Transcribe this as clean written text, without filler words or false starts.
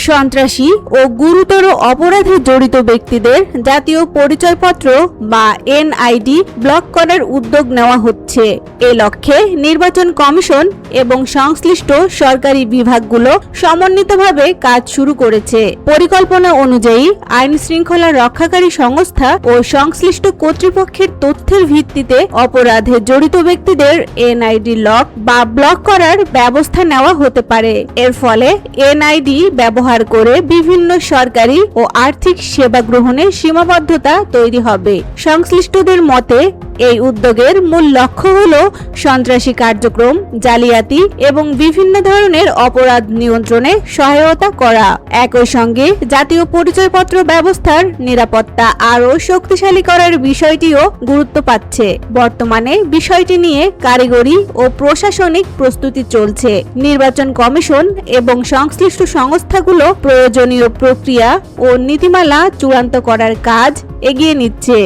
সন্ত্রাসী ও গুরুতর অপরাধে জড়িত ব্যক্তিদের জাতীয় পরিচয়পত্র বা এনআইডি ব্লক করার উদ্যোগ নেওয়া হচ্ছে। এ লক্ষ্যে নির্বাচন কমিশন এবং সংশ্লিষ্ট সরকারি বিভাগগুলো সমন্বিতভাবে কাজ শুরু করেছে। পরিকল্পনা অনুযায়ী আইন শৃঙ্খলা রক্ষাকারী সংস্থা ও সংশ্লিষ্ট কর্তৃপক্ষের তথ্যের ভিত্তিতে অপরাধে জড়িত ব্যক্তিদের এনআইডি লক বা ব্লক করার ব্যবস্থা নেওয়া হতে পারে। এর ফলে এনআইডি ব্যবহার করে বিভিন্ন সরকারি ও আর্থিক সেবা গ্রহণে সীমাবদ্ধতা তৈরি হবে। সংশ্লিষ্টদের মতে এই উদ্যোগের মূল লক্ষ্য হল সন্ত্রাসী কার্যক্রম, জালিয়াতি এবং বিভিন্ন ধরনের অপরাধ নিয়ন্ত্রণে সহায়তা করা। একই সঙ্গে জাতীয় পরিচয়পত্র ব্যবস্থার নিরাপত্তা আরও শক্তিশালী করার বিষয়টিও গুরুত্ব পাচ্ছে। বর্তমানে বিষয়টি নিয়ে কারিগরি ও প্রশাসনিক প্রস্তুতি চলছে। নির্বাচন কমিশন এবং সংশ্লিষ্ট সংস্থাগুলো প্রয়োজনীয় প্রক্রিয়া ও নীতিমালা চূড়ান্ত করার কাজ এগিয়ে নিচ্ছে।